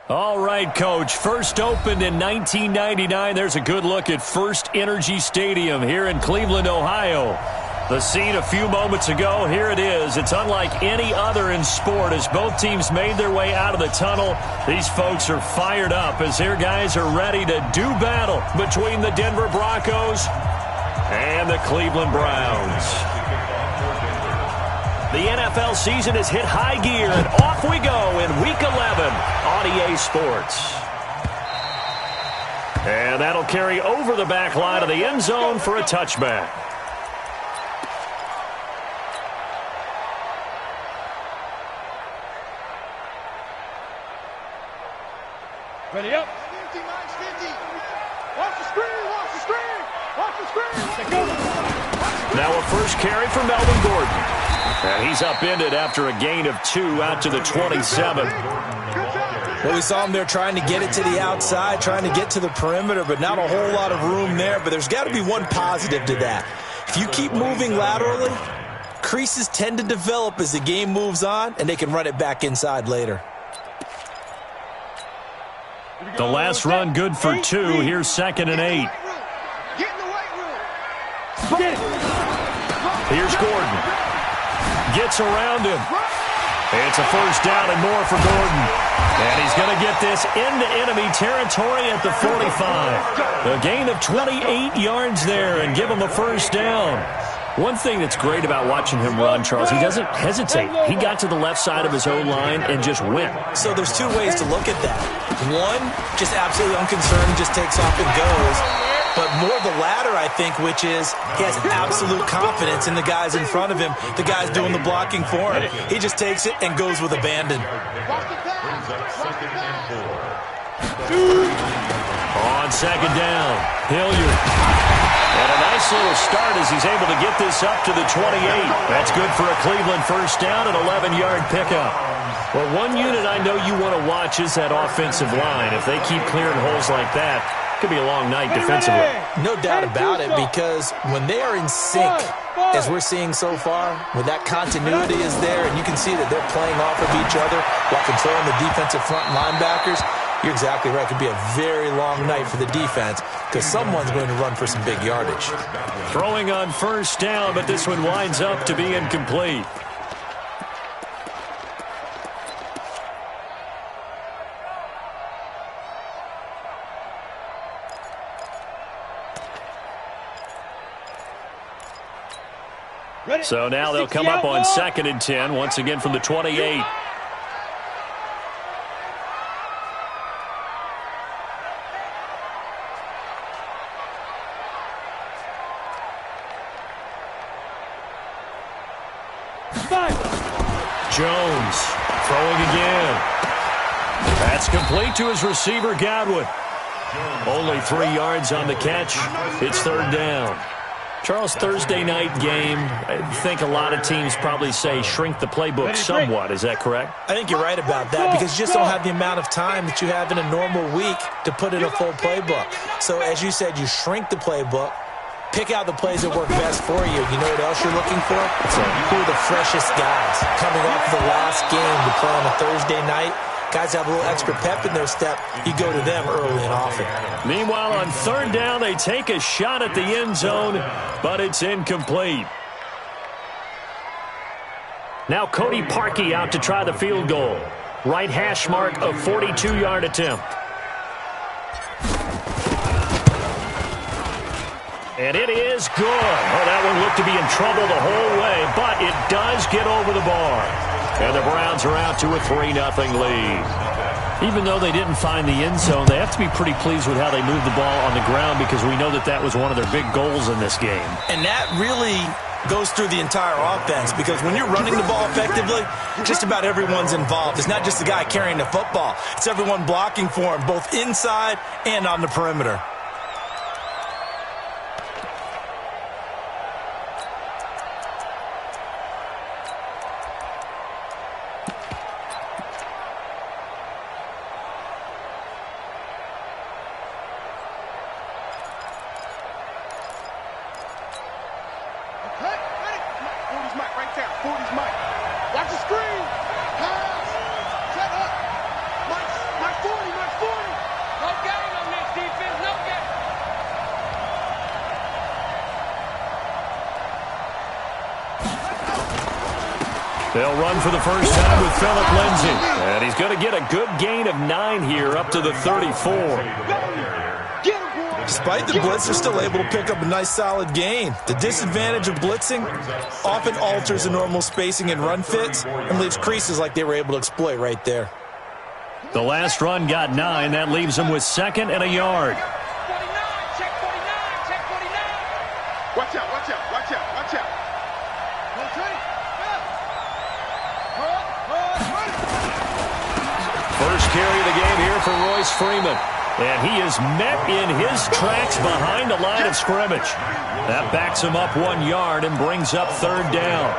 All right, Coach. First opened in 1999. There's a good look at First Energy Stadium here in Cleveland, Ohio. The scene a few moments ago, here it is. It's unlike any other in sport as both teams made their way out of the tunnel. These folks are fired up as their guys are ready to do battle between the Denver Broncos and the Cleveland Browns. The NFL season has hit high gear, and off we go in Week 11 on EA Sports. And that'll carry over the back line of the end zone for a touchback. Ready up. 50, Max 50. Watch the screen, watch the screen, watch the screen. Now a first carry for Melvin Gordon. And he's upended after a gain of 2 out to the 27. Well, we saw him there trying to get it to the outside, trying to get to the perimeter, but not a whole lot of room there. But there's got to be one positive to that. If you keep moving laterally, creases tend to develop as the game moves on, and they can run it back inside later. The last run good for 2. Here's 2nd and 8. Here's Gordon. Gets around him. It's a first down and more for Gordon. And he's going to get this into enemy territory at the 45. A gain of 28 yards there and give him a first down. One thing that's great about watching him run, Charles, he doesn't hesitate. He got to the left side of his own line and just went. So there's 2 ways to look at that. One, just absolutely unconcerned, just takes off and goes. But more the latter, I think, which is he has absolute confidence in the guys in front of him, the guys doing the blocking for him. He just takes it and goes with abandon. On 2nd down, Hilliard. And a nice little start as he's able to get this up to the 28. That's good for a Cleveland first down, an 11-yard pickup. Well, one unit I know you want to watch is that offensive line. If they keep clearing holes like that, it could be a long night defensively. No doubt about it, because when they are in sync, as we're seeing so far, when that continuity is there and you can see that they're playing off of each other while controlling the defensive front linebackers, you're exactly right. It could be a very long night for the defense because someone's going to run for some big yardage. Throwing on first down, but this one winds up to be incomplete. So now they'll come up on 2nd and 10, once again from the 28. Jones throwing again. That's complete to his receiver, Godwin. Only 3 yards on the catch. It's 3rd down. Charles, Thursday night game, I think a lot of teams probably say shrink the playbook somewhat. Is that correct? I think you're right about that because you just don't have the amount of time that you have in a normal week to put in a full playbook. So as you said, you shrink the playbook, pick out the plays that work best for you. You know what else you're looking for? So who are the freshest guys coming off the last game to play on a Thursday night? Guys have a little extra pep in their step. You go to them early and often. Meanwhile, on 3rd down, they take a shot at the end zone, but it's incomplete. Now Cody Parkey out to try the field goal. Right hash mark, a 42-yard attempt. And it is good. Oh, that one looked to be in trouble the whole way, but it does get over the bar. And the Browns are out to a 3-0 lead. Even though they didn't find the end zone, they have to be pretty pleased with how they moved the ball on the ground because we know that that was one of their big goals in this game. And that really goes through the entire offense because when you're running the ball effectively, just about everyone's involved. It's not just the guy carrying the football. It's everyone blocking for him, both inside and on the perimeter. Watch the screen. Pass. Set up. Mike 40. They'll run for the first time with Phillip Lindsay. And he's going to get a good gain of 9 here up to the 34. Despite the blitz, they're still able to pick up a nice solid gain. The disadvantage of blitzing often alters the normal spacing and run fits and leaves creases like they were able to exploit right there. The last run got 9. That leaves them with 2nd and a yard. Check 49, check 49. Watch out, watch out, watch out, watch out. First carry of the game here for Royce Freeman. And he is met in his tracks behind the line of scrimmage. That backs him up 1 yard and brings up 3rd down.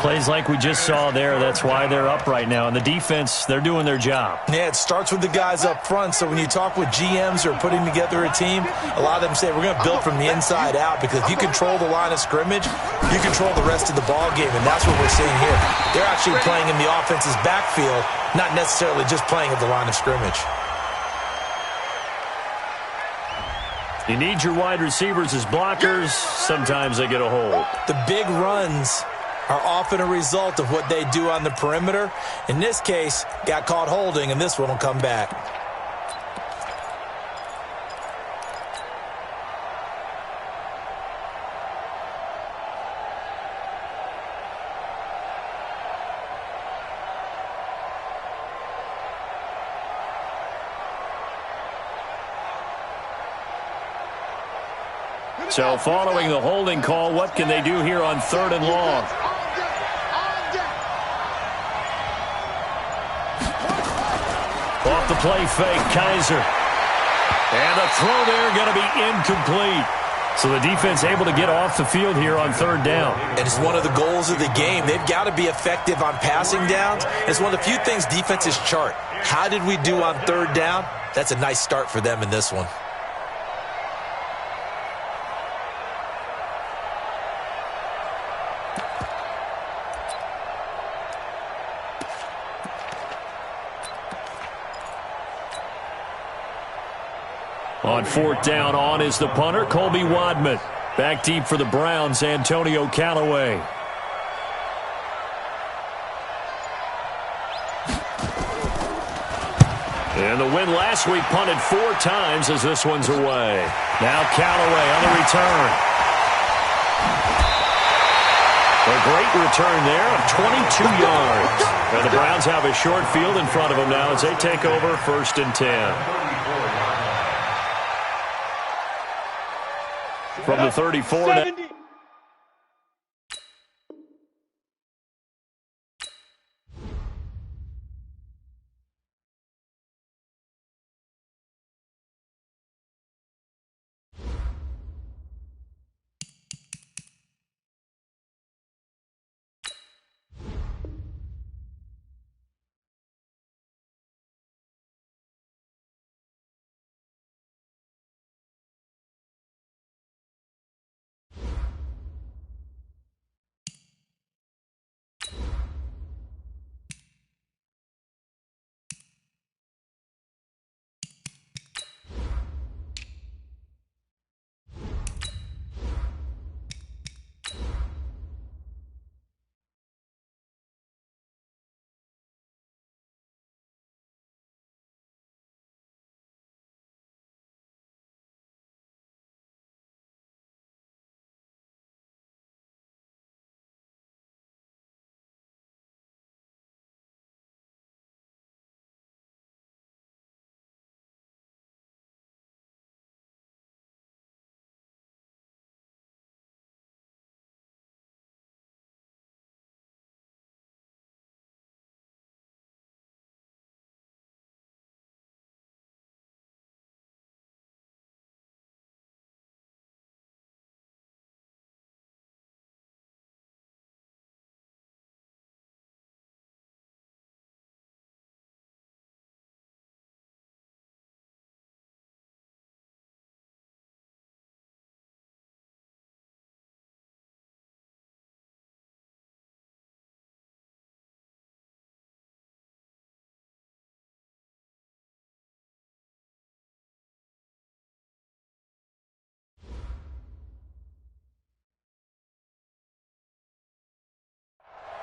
Plays like we just saw there, that's why they're up right now. And the defense, they're doing their job. Yeah, it starts with the guys up front. So when you talk with GMs who are putting together a team, a lot of them say we're going to build from the inside out, because if you control the line of scrimmage, you control the rest of the ball game, and that's what we're seeing here. They're actually playing in the offense's backfield, not necessarily just playing at the line of scrimmage. You need your wide receivers as blockers. Sometimes they get a hold. The big runs are often a result of what they do on the perimeter. In this case, got caught holding, and this one will come back. So following the holding call, what can they do here on 3rd and long? Off the play fake, Kaiser. And the throw there going to be incomplete. So the defense able to get off the field here on 3rd down. And it's one of the goals of the game. They've got to be effective on passing downs. It's one of the few things defenses chart. How did we do on 3rd down? That's a nice start for them in this one. On 4th down, on is the punter, Colby Wadman. Back deep for the Browns, Antonio Callaway. And the win last week punted 4 times as this one's away. Now Callaway on the return. A great return there of 22 yards. And the Browns have a short field in front of them now as they take over 1st and 10. From the 34 now.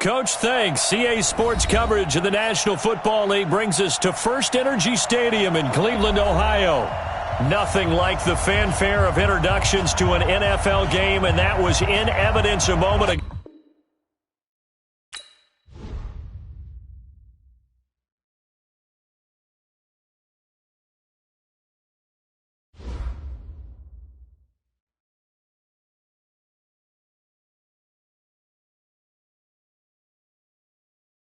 Coach, thanks. CA Sports coverage of the National Football League brings us to First Energy Stadium in Cleveland, Ohio. Nothing like the fanfare of introductions to an NFL game, and that was in evidence a moment ago.